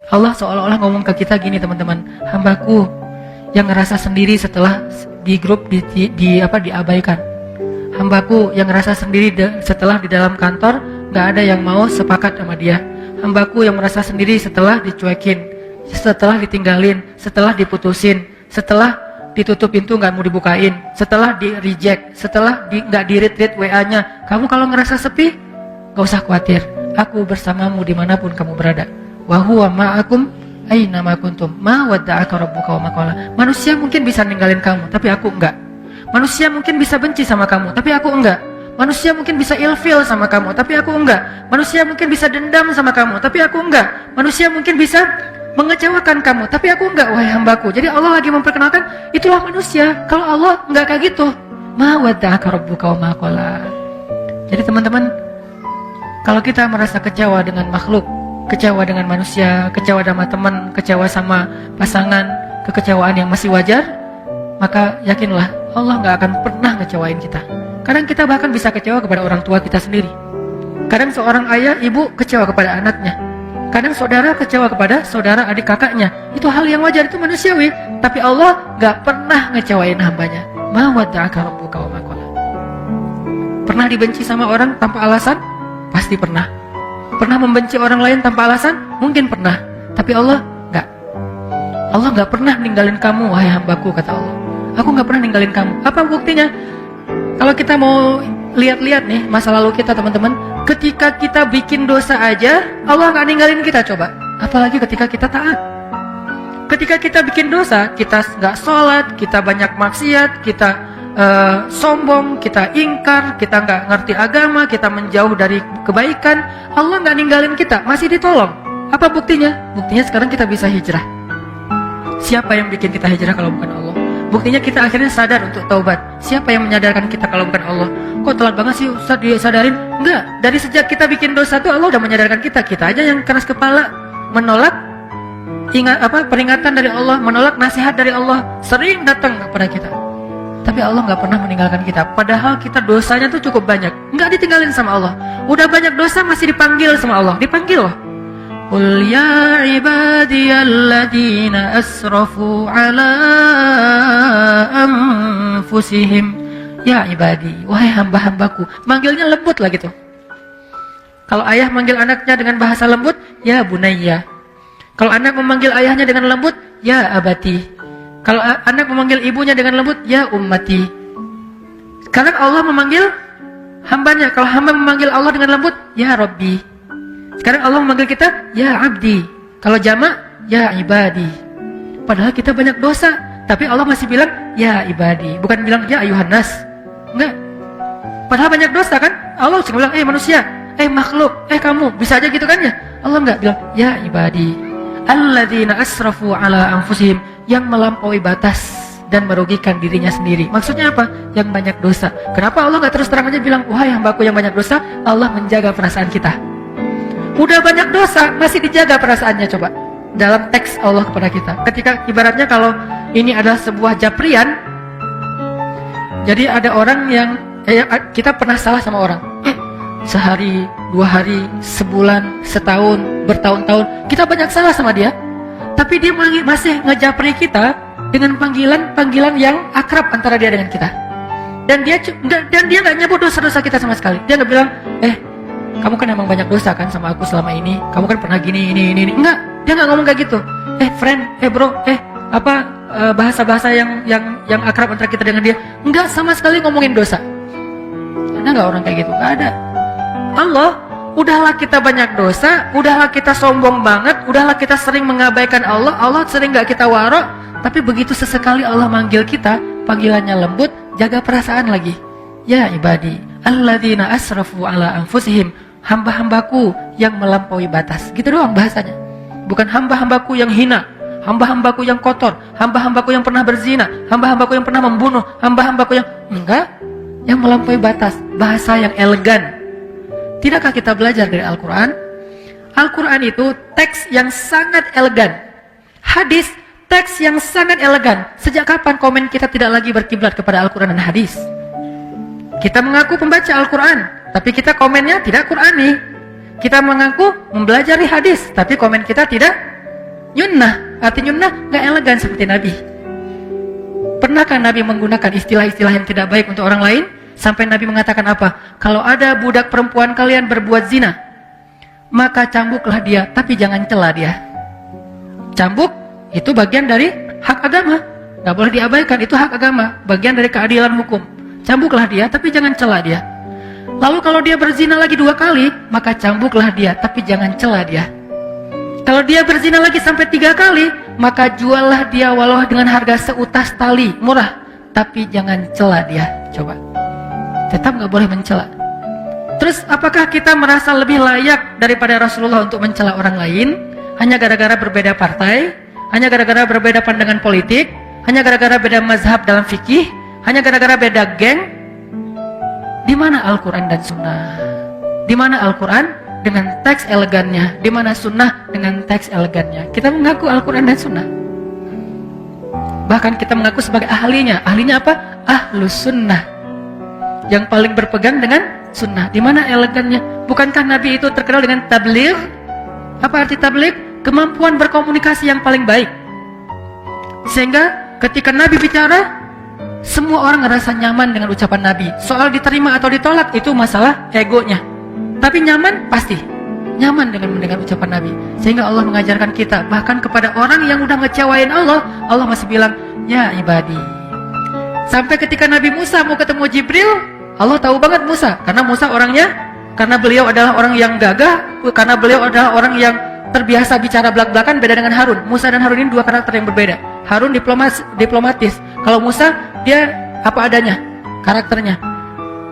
Allah seolah-olah ngomong ke kita gini teman-teman, hambaku yang ngerasa sendiri setelah di grup diabaikan, hambaku yang ngerasa sendiri setelah di dalam kantor gak ada yang mau sepakat sama dia, hambaku yang merasa sendiri setelah dicuekin, setelah ditinggalin, setelah diputusin, setelah ditutup pintu gak mau dibukain, setelah di reject, setelah gak di read WA-nya. Kamu kalau ngerasa sepi, gak usah khawatir, aku bersamamu dimanapun kamu berada. Wa huwa ma'akum aina ma kuntum ma wadda'aka rabbuka wa ma qala. Manusia mungkin bisa ninggalin kamu, tapi aku enggak. Manusia mungkin bisa benci sama kamu, tapi aku enggak. Manusia mungkin bisa ilfil sama kamu, tapi aku enggak. Manusia mungkin bisa dendam sama kamu, tapi aku enggak. Manusia mungkin bisa mengecewakan kamu, tapi aku enggak, wahai hambaku. Jadi Allah lagi memperkenalkan, itulah manusia. Kalau Allah enggak kayak gitu, ma wadda'aka rabbuka wa ma qala. Jadi teman-teman, kalau kita merasa kecewa dengan makhluk, kecewa dengan manusia, kecewa sama teman, kecewa sama pasangan, kekecewaan yang masih wajar, maka yakinlah Allah gak akan pernah ngecewain kita. Kadang kita bahkan bisa kecewa kepada orang tua kita sendiri. Kadang seorang ayah, ibu kecewa kepada anaknya. Kadang saudara kecewa kepada saudara, adik kakaknya. Itu hal yang wajar, itu manusiawi. Tapi Allah gak pernah ngecewain hambanya. Ma wadda'aka rabbuka wa ma qala. Pernah dibenci sama orang tanpa alasan? Pasti pernah. Pernah membenci orang lain tanpa alasan? Mungkin pernah. Tapi Allah enggak. Allah enggak pernah ninggalin kamu, wahai hambaku, kata Allah. Aku enggak pernah ninggalin kamu. Apa buktinya? Kalau kita mau lihat-lihat nih masa lalu kita teman-teman, ketika kita bikin dosa aja, Allah enggak ninggalin kita, coba. Apalagi ketika kita taat. Ketika kita bikin dosa, kita enggak sholat, kita banyak maksiat, kita sombong, kita ingkar, kita nggak ngerti agama, kita menjauh dari kebaikan, Allah nggak ninggalin kita, masih ditolong. Apa buktinya? Buktinya sekarang kita bisa hijrah. Siapa yang bikin kita hijrah kalau bukan Allah? Buktinya kita akhirnya sadar untuk taubat. Siapa yang menyadarkan kita kalau bukan Allah? Kok telat banget sih Ustaz disadarin? Enggak, dari sejak kita bikin dosa tuh Allah udah menyadarkan kita. Kita aja yang keras kepala, menolak peringatan dari Allah, menolak nasihat dari Allah, sering datang kepada kita. Tapi Allah gak pernah meninggalkan kita. Padahal kita dosanya tuh cukup banyak, gak ditinggalin sama Allah. Udah banyak dosa masih dipanggil sama Allah. Dipanggil loh. Qul ya ibadiyalladzina asrafu ala anfusihim. Ya ibadi, wahai hamba-hambaku. Manggilnya lembut lah gitu. Kalau ayah manggil anaknya dengan bahasa lembut, ya bunayya. Kalau anak memanggil ayahnya dengan lembut, ya abati. Kalau anak memanggil ibunya dengan lembut, ya ummati. Sekarang Allah memanggil hambanya. Kalau hamba memanggil Allah dengan lembut, ya Rabbi. Sekarang Allah memanggil kita, ya Abdi. Kalau jamak, ya ibadi. Padahal kita banyak dosa, tapi Allah masih bilang, ya ibadi. Bukan bilang, ya ayuhan nas. Enggak. Padahal banyak dosa kan. Allah cuma bilang, manusia, makhluk, kamu. Bisa aja gitu kan ya. Allah enggak bilang, ya ibadi. Alladzina asrafu ala anfusihim, yang melampaui batas dan merugikan dirinya sendiri. Maksudnya apa? Yang banyak dosa. Kenapa Allah gak terus terang aja bilang, wahai hambaku yang banyak dosa? Allah menjaga perasaan kita. Udah banyak dosa, masih dijaga perasaannya, coba. Dalam teks Allah kepada kita. Ketika ibaratnya kalau ini adalah sebuah japrian, jadi ada orang yang kita pernah salah sama orang. Sehari, 2 hari, sebulan, setahun, bertahun-tahun, kita banyak salah sama dia. Tapi dia masih ngejapri kita dengan panggilan yang akrab antara dia dengan kita. Dan dia nggak nyebut dosa-dosa kita sama sekali. Dia nggak bilang, kamu kan emang banyak dosa kan sama aku selama ini. Kamu kan pernah gini, ini. Enggak, dia nggak ngomong kayak gitu. Friend, bro, bahasa-bahasa yang akrab antara kita dengan dia. Enggak sama sekali ngomongin dosa. Ada nggak orang kayak gitu? Nggak ada. Allah, udahlah kita banyak dosa, udahlah kita sombong banget, udahlah kita sering mengabaikan Allah, Allah sering gak kita warok, tapi begitu sesekali Allah manggil kita, panggilannya lembut, jaga perasaan lagi. Ya ibadi, alladzina asrafu ala anfusihim, hamba-hambaku yang melampaui batas. Gitu doang bahasanya. Bukan hamba-hambaku yang hina, hamba-hambaku yang kotor, hamba-hambaku yang pernah berzina, hamba-hambaku yang pernah membunuh, hamba-hambaku yang enggak, yang melampaui batas. Bahasa yang elegan. Tidakkah kita belajar dari Al-Quran? Al-Quran itu teks yang sangat elegan. Hadis, teks yang sangat elegan. Sejak kapan komen kita tidak lagi berkiblat kepada Al-Quran dan hadis? Kita mengaku pembaca Al-Quran, tapi kita komennya tidak Qurani. Kita mengaku mempelajari hadis, tapi komen kita tidak nyunnah. Arti nyunnah nggak elegan seperti Nabi. Pernahkah Nabi menggunakan istilah-istilah yang tidak baik untuk orang lain? Sampai Nabi mengatakan apa? Kalau ada budak perempuan kalian berbuat zina, maka cambuklah dia, tapi jangan cela dia. Cambuk itu bagian dari hak agama, nggak boleh diabaikan, itu hak agama, bagian dari keadilan hukum. Cambuklah dia, tapi jangan cela dia. Lalu kalau dia berzina lagi 2 kali, maka cambuklah dia, tapi jangan cela dia. Kalau dia berzina lagi sampai 3 kali, maka juallah dia walau dengan harga seutas tali, murah, tapi jangan cela dia. Coba, tetap nggak boleh mencela. Terus apakah kita merasa lebih layak daripada Rasulullah untuk mencela orang lain hanya gara-gara berbeda partai, hanya gara-gara berbeda pandangan politik, hanya gara-gara beda mazhab dalam fikih, hanya gara-gara beda geng? Di mana Al-Quran dan Sunnah? Di mana Al-Quran dengan teks elegannya? Di mana Sunnah dengan teks elegannya? Kita mengaku Al-Quran dan Sunnah. Bahkan kita mengaku sebagai ahlinya. Ahlinya apa? Ahlus Sunnah, yang paling berpegang dengan Sunnah. Di mana elegannya? Bukankah Nabi itu terkenal dengan tabligh? Apa arti tabligh? Kemampuan berkomunikasi yang paling baik. Sehingga ketika Nabi bicara, semua orang ngerasa nyaman dengan ucapan Nabi. Soal diterima atau ditolak itu masalah egonya, tapi nyaman pasti nyaman dengan mendengar ucapan Nabi. Sehingga Allah mengajarkan kita, bahkan kepada orang yang udah ngecewain Allah, Allah masih bilang, ya ibadi. Sampai ketika Nabi Musa mau ketemu Jibril, Allah tahu banget Musa, karena Musa orangnya, karena beliau adalah orang yang gagah, karena beliau adalah orang yang terbiasa bicara belak-belakan, beda dengan Harun. Musa dan Harun ini 2 karakter yang berbeda. Harun diplomatis. Kalau Musa, dia apa adanya karakternya.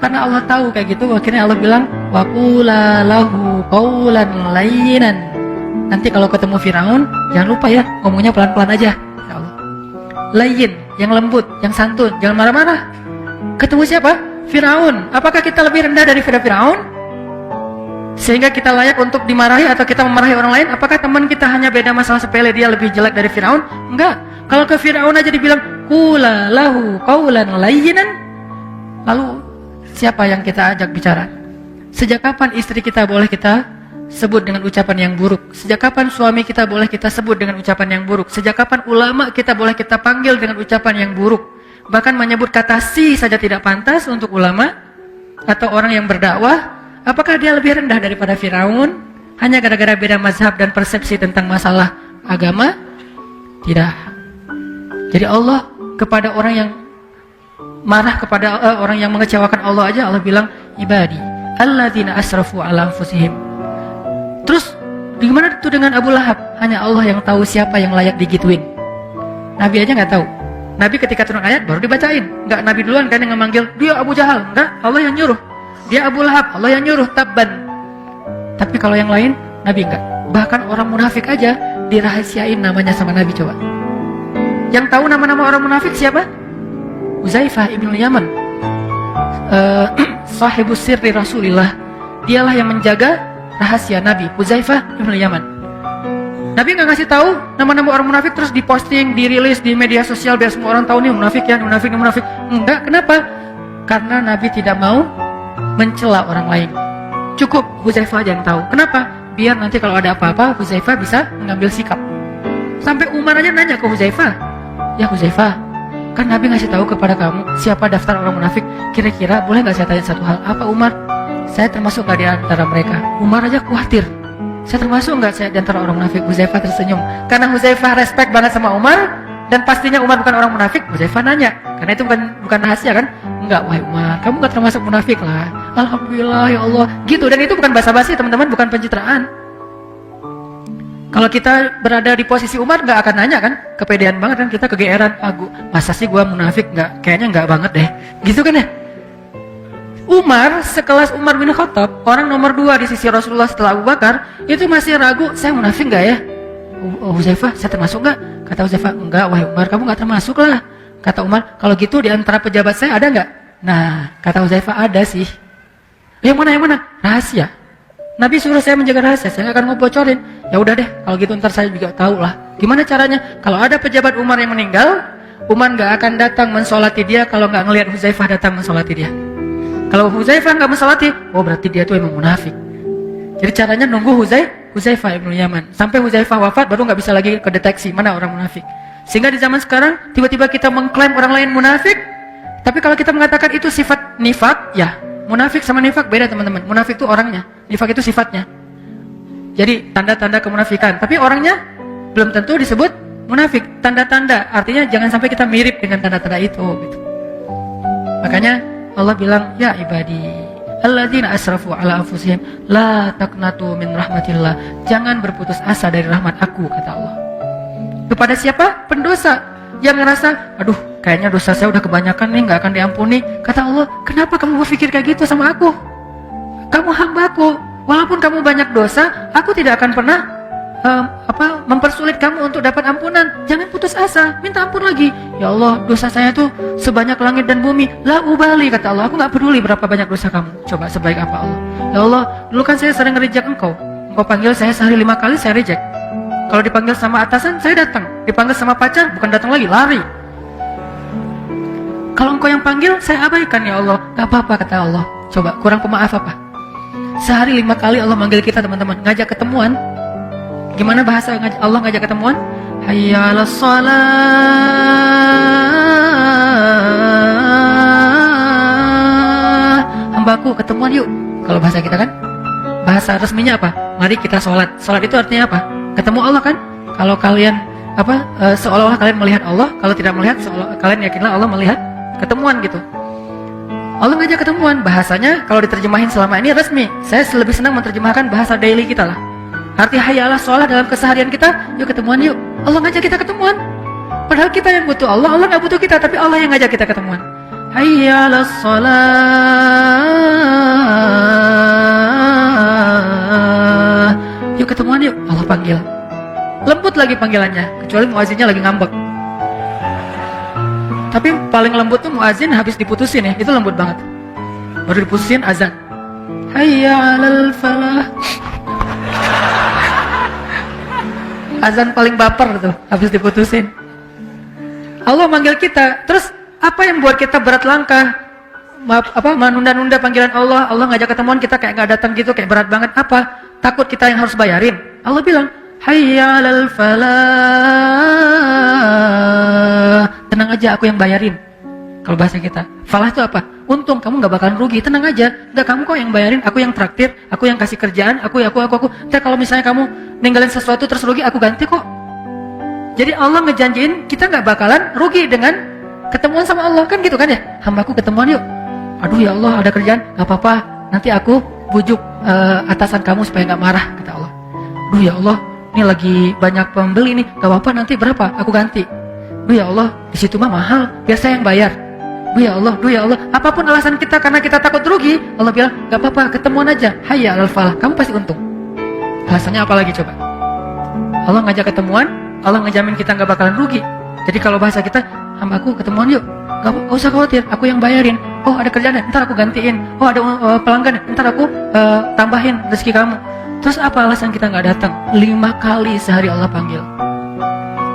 Karena Allah tahu kayak gitu, akhirnya Allah bilang, wa qula lahu qawlan layyinan. Nanti kalau ketemu Firaun, jangan lupa ya, ngomongnya pelan-pelan aja. Ya Allah. Layyin, yang lembut, yang santun, jangan marah-marah. Ketemu siapa? Firaun. Apakah kita lebih rendah daripada Firaun? Sehingga kita layak untuk dimarahi atau kita memarahi orang lain? Apakah teman kita hanya beda masalah sepele, dia lebih jelek dari Firaun? Enggak. Kalau ke Firaun aja dibilang qula lahu qawlan layyinan, lalu siapa yang kita ajak bicara? Sejak kapan istri kita boleh kita sebut dengan ucapan yang buruk? Sejak kapan suami kita boleh kita sebut dengan ucapan yang buruk? Sejak kapan ulama kita boleh kita panggil dengan ucapan yang buruk? Bahkan menyebut kata si saja tidak pantas untuk ulama atau orang yang berdakwah. Apakah dia lebih rendah daripada Firaun hanya gara-gara beda mazhab dan persepsi tentang masalah agama? Tidak. Jadi Allah kepada orang yang marah, kepada orang yang mengecewakan Allah aja, Allah bilang, ibadi alladzina asrafu ala anfusihim. Terus gimana itu dengan Abu Lahab? Hanya Allah yang tahu siapa yang layak digituin. Nabi aja nggak tahu. Nabi ketika turun ayat baru dibacain. Nggak Nabi duluan kan yang memanggil, dia Abu Jahal. Nggak, Allah yang nyuruh. Dia Abu Lahab, Allah yang nyuruh, tabban. Tapi kalau yang lain, Nabi nggak. Bahkan orang munafik aja dirahasiain namanya sama Nabi. Coba, yang tahu nama-nama orang munafik siapa? Huzaifah ibn Yaman, sahibus sirri Rasulillah. Dialah yang menjaga rahasia Nabi, Huzaifah ibn Yaman. Nabi nggak ngasih tahu nama-nama orang munafik terus diposting, dirilis di media sosial biar semua orang tahu nih munafik ya, munafik, munafik. Enggak, kenapa? Karena Nabi tidak mau mencela orang lain. Cukup Huzaifah aja yang tahu. Kenapa? Biar nanti kalau ada apa-apa Huzaifah bisa mengambil sikap. Sampai Umar aja nanya ke Huzaifah, ya Huzaifah, kan Nabi ngasih tahu kepada kamu siapa daftar orang munafik. Kira-kira boleh nggak saya tanya satu hal? Apa Umar? Saya termasuk nggak di antara mereka? Umar aja khawatir. Saya termasuk nggak saya di antara orang munafik? Huzaifah tersenyum. Karena Huzaifah respect banget sama Umar dan pastinya Umar bukan orang munafik. Huzaifah nanya, karena itu bukan rahasia kan? Enggak, wahai Umar, kamu nggak termasuk munafik lah. Alhamdulillah ya Allah. Gitu, dan itu bukan basa-basi teman-teman, bukan pencitraan. Kalau kita berada di posisi Umar nggak akan nanya kan, kepedean banget kan, kita kegeeran, masa sih gua munafik? Nggak, kayaknya nggak banget deh, gitu kan ya. Umar, sekelas Umar bin Khattab, orang nomor 2 di sisi Rasulullah setelah Abu Bakar, itu masih ragu, saya munafik nggak ya? Huzaifah, saya termasuk nggak? Kata Huzaifah, enggak wahai Umar, kamu nggak termasuk lah. Kata Umar, kalau gitu di antara pejabat saya ada nggak? Nah, kata Huzaifah, ada sih. Yang mana? Rahasia. Nabi suruh saya menjaga rahasia, saya nggak akan mau bocorin. Ya udah deh, kalau gitu ntar saya juga tahu lah. Gimana caranya? Kalau ada pejabat Umar yang meninggal, Umar nggak akan datang mensolati dia kalau nggak ngelihat Huzaifah datang mensolati dia. Kalau Huzaifah nggak mensolati, oh berarti dia tuh emang munafik. Jadi caranya nunggu Hudzaifah ibn Yaman. Sampai Hudzaifah wafat baru nggak bisa lagi kedeteksi mana orang munafik. Sehingga di zaman sekarang tiba-tiba kita mengklaim orang lain munafik, tapi kalau kita mengatakan itu sifat nifak, ya munafik sama nifak beda teman-teman. Munafik itu orangnya, nifak itu sifatnya. Jadi tanda-tanda kemunafikan, tapi orangnya belum tentu disebut munafik. Tanda-tanda artinya jangan sampai kita mirip dengan tanda-tanda itu gitu. Makanya Allah bilang, ya ibadi alladzina asrafu ala anfusihim la taqnatu min rahmatillah. Jangan berputus asa dari rahmat aku, kata Allah. Kepada siapa? Pendosa yang ngerasa, aduh kayaknya dosa saya udah kebanyakan nih, gak akan diampuni. Kata Allah, kenapa kamu berpikir kayak gitu sama aku? Kamu hambaku, walaupun kamu banyak dosa, aku tidak akan pernah mempersulit kamu untuk dapat ampunan. Jangan putus asa, minta ampun lagi. Ya Allah, dosa saya tuh sebanyak langit dan bumi. La ubali, kata Allah, aku gak peduli berapa banyak dosa kamu. Coba sebaik apa Allah. Ya Allah, dulu kan saya sering nge-reject engkau panggil saya sehari 5 kali, saya reject. Kalau dipanggil sama atasan, saya datang. Dipanggil sama pacar, bukan datang lagi, lari. Kalau engkau yang panggil, saya abaikan. Ya Allah, gak apa-apa, kata Allah. Coba, kurang pemaaf apa? Sehari 5 kali Allah manggil kita, teman-teman, ngajak ketemuan. Gimana bahasa Allah ngajak ketemuan? Hayya 'alas shalah. Hambaku ketemuan yuk. Kalau bahasa kita kan, bahasa resminya apa? Mari kita sholat. Sholat itu artinya apa? Ketemu Allah kan? Kalau kalian seolah-olah kalian melihat Allah, kalau tidak melihat, kalian yakinlah Allah melihat. Ketemuan gitu. Allah ngajak ketemuan. Bahasanya kalau diterjemahin selama ini resmi. Saya lebih senang menerjemahkan bahasa daily kita lah. Arti hayya 'alas shalah dalam keseharian kita, yuk ketemuan yuk. Allah ngajak kita ketemuan. Padahal kita yang butuh Allah, Allah gak butuh kita, tapi Allah yang ngajak kita ketemuan. Hayya 'alas shalah. Yuk ketemuan yuk, Allah panggil. Lembut lagi panggilannya, kecuali muazzinnya lagi ngambek. Tapi paling lembut tuh muazzin habis diputusin ya, itu lembut banget. Baru diputusin azan. Hayya 'alal falah. Azan paling baper tuh, habis diputusin. Allah manggil kita, terus apa yang buat kita berat langkah? Menunda-nunda panggilan Allah. Allah ngajak ketemuan kita kayak gak datang gitu, kayak berat banget. Apa? Takut kita yang harus bayarin. Allah bilang, hayya 'alal falah. Tenang aja, aku yang bayarin. Kalau bahasa kita, falah itu apa? Untung, kamu gak bakalan rugi, tenang aja. Enggak, kamu kok yang bayarin, aku yang traktir, aku yang kasih kerjaan, aku. Ntar kalau misalnya kamu ninggalin sesuatu terus rugi, aku ganti kok. Jadi Allah ngejanjiin kita gak bakalan rugi dengan ketemuan sama Allah, kan gitu kan ya? Hambaku ketemuan yuk. Aduh ya Allah, ada kerjaan, gak apa-apa, nanti aku bujuk atasan kamu supaya gak marah, kata Allah. Aduh ya Allah, ini lagi banyak pembeli nih, gak apa-apa, nanti berapa, aku ganti. Aduh ya Allah, di situ mah mahal, biar saya yang bayar. Duh ya Allah, apapun alasan kita karena kita takut rugi, Allah bilang, gak apa-apa, ketemuan aja. Hayya 'alal falah, kamu pasti untung. Alasannya apa lagi coba? Allah ngajak ketemuan, Allah ngejamin kita gak bakalan rugi. Jadi kalau bahasa kita, hambaku ketemuan yuk, gak usah khawatir, aku yang bayarin. Oh ada kerjaan, ntar aku gantiin. Oh ada pelanggan, ntar aku tambahin rezeki kamu. Terus apa alasan kita gak datang? 5 kali sehari Allah panggil.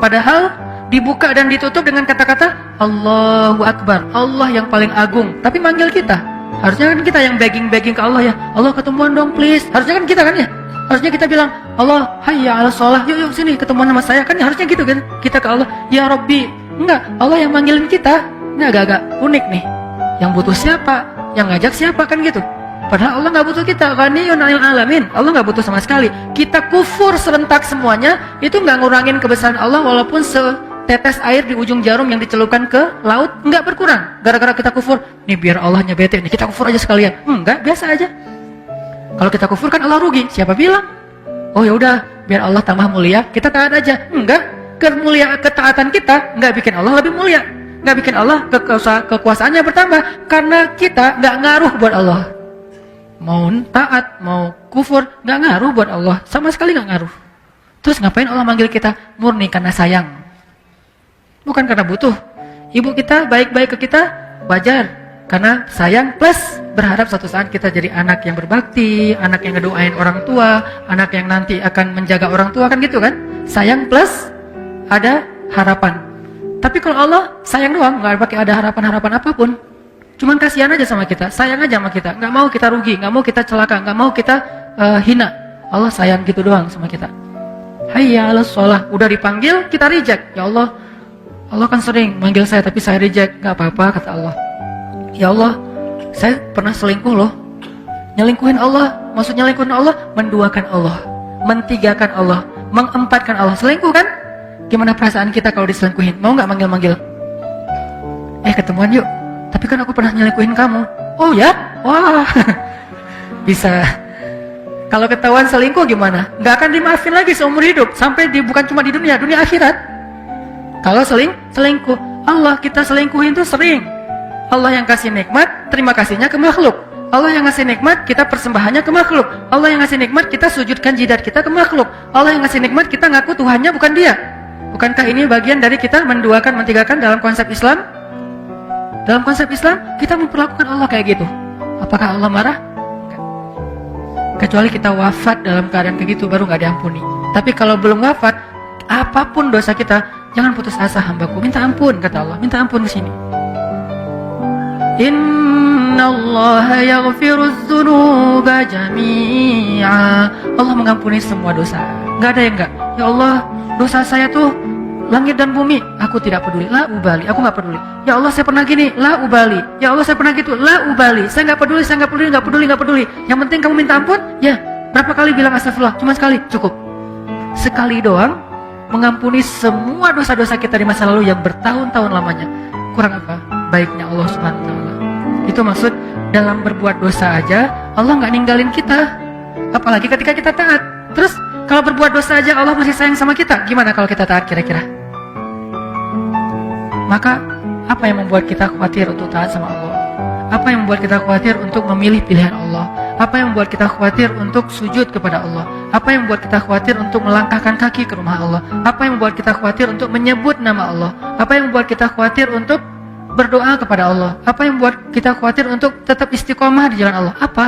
Padahal dibuka dan ditutup dengan kata-kata Allahu Akbar, Allah yang paling agung. Tapi manggil kita, harusnya kan kita yang begging ke Allah ya, Allah ketemuan dong please. Harusnya kan kita kan ya, harusnya kita bilang Allah hayya 'alas shalah, yuk sini ketemuan sama saya, kan harusnya gitu kan. Kita ke Allah, ya Rabbi. Enggak, Allah yang manggilin kita. Ini agak-agak unik nih. Yang butuh siapa? Yang ngajak siapa, kan gitu. Padahal Allah gak butuh kita, ghaniyun 'anil alamin. Allah gak butuh sama sekali. Kita kufur serentak semuanya, itu gak ngurangin kebesaran Allah. Walaupun setetes air di ujung jarum yang dicelupkan ke laut, gak berkurang. Gara-gara kita kufur, nih biar Allahnya bete nih, kita kufur aja sekalian. Enggak, biasa aja. Kalau kita kufur kan Allah rugi. Siapa bilang? Oh ya udah, biar Allah tambah mulia, kita taat aja. Enggak, ketaatan kita nggak bikin Allah lebih mulia, nggak bikin Allah kekuasaannya bertambah, karena kita nggak ngaruh buat Allah. Mau taat, mau kufur, nggak ngaruh buat Allah, sama sekali nggak ngaruh. Terus ngapain Allah manggil kita? Murni karena sayang, bukan karena butuh. Ibu kita baik-baik ke kita, wajar, karena sayang plus berharap suatu saat kita jadi anak yang berbakti, anak yang ngedoain orang tua, anak yang nanti akan menjaga orang tua, kan gitu kan? Sayang plus ada harapan. Tapi kalau Allah sayang doang, nggak pakai ada harapan-harapan apapun, cuman kasihan aja sama kita, sayang aja sama kita, nggak mau kita rugi, nggak mau kita celaka, nggak mau kita hina. Allah sayang gitu doang sama kita. Hayya 'alas shalah, udah dipanggil kita reject. Ya Allah, Allah kan sering manggil saya tapi saya reject. Gak apa-apa kata Allah. Ya Allah, saya pernah selingkuh loh. Nyelingkuhin Allah, maksud nyelingkuhin Allah, menduakan Allah, mentigakan Allah, mengempatkan Allah. Selingkuh kan? Gimana perasaan kita kalau diselingkuhin? Mau gak manggil-manggil? Ketemuan yuk. Tapi kan aku pernah nyelingkuhin kamu. Oh ya? Wah. Bisa. Kalau ketahuan selingkuh gimana? Gak akan dimaafin lagi seumur hidup. Sampai bukan cuma di dunia, dunia akhirat. Kalau selingkuh, Allah kita selingkuhin itu sering. Allah yang kasih nikmat, terima kasihnya ke makhluk. Allah yang ngasih nikmat, kita persembahannya ke makhluk. Allah yang ngasih nikmat, kita sujudkan jidat kita ke makhluk. Allah yang ngasih nikmat, kita ngaku Tuhannya bukan dia. Bukankah ini bagian dari kita menduakan, mentigakan dalam konsep Islam? Dalam konsep Islam, kita memperlakukan Allah kayak gitu. Apakah Allah marah? Kecuali kita wafat dalam keadaan kayak gitu, baru gak diampuni. Tapi kalau belum wafat, apapun dosa kita, jangan putus asa hambaku. Minta ampun, kata Allah. Minta ampun di sini. Innallaha yaghfirudz dzunuba jami'a. Allah mengampuni semua dosa. Enggak ada yang enggak. Ya Allah, dosa saya tuh langit dan bumi. Aku tidak peduli. La ubali. Aku enggak peduli. Ya Allah, saya pernah gini. La ubali. Ya Allah, saya pernah gitu. La ubali. Saya enggak peduli, saya enggak peduli, enggak peduli. Yang penting kamu minta ampun. Ya, berapa kali bilang astagfirullah? Cuma sekali, cukup. Sekali doang mengampuni semua dosa-dosa kita di masa lalu yang bertahun-tahun lamanya. Kurang apa? Baiknya Allah Subhanahu wa taala. Itu maksud dalam berbuat dosa aja Allah nggak ninggalin kita. Apalagi ketika kita taat. Terus kalau berbuat dosa aja Allah masih sayang sama kita, gimana kalau kita taat kira-kira? Maka apa yang membuat kita khawatir untuk taat sama Allah? Apa yang membuat kita khawatir untuk memilih pilihan Allah? Apa yang membuat kita khawatir untuk sujud kepada Allah? Apa yang membuat kita khawatir untuk melangkahkan kaki ke rumah Allah? Apa yang membuat kita khawatir untuk menyebut nama Allah? Apa yang membuat kita khawatir untuk berdoa kepada Allah? Apa yang membuat kita khawatir untuk tetap istiqomah di jalan Allah? Apa?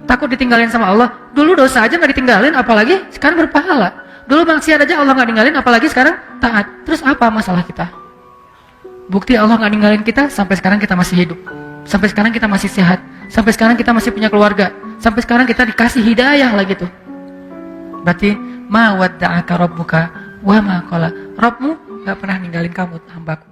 Takut ditinggalin sama Allah? Dulu dosa aja gak ditinggalin, apalagi sekarang berpahala. Dulu maksiat aja Allah gak ninggalin, apalagi sekarang taat. Terus apa masalah kita? Bukti Allah gak ninggalin kita, sampai sekarang kita masih hidup. Sampai sekarang kita masih sehat. Sampai sekarang kita masih punya keluarga. Sampai sekarang kita dikasih hidayah lagi tuh. Berarti ma wadda'aka rabbuka wa ma qala. Rabbmu gak pernah ninggalin kamu, hambaku.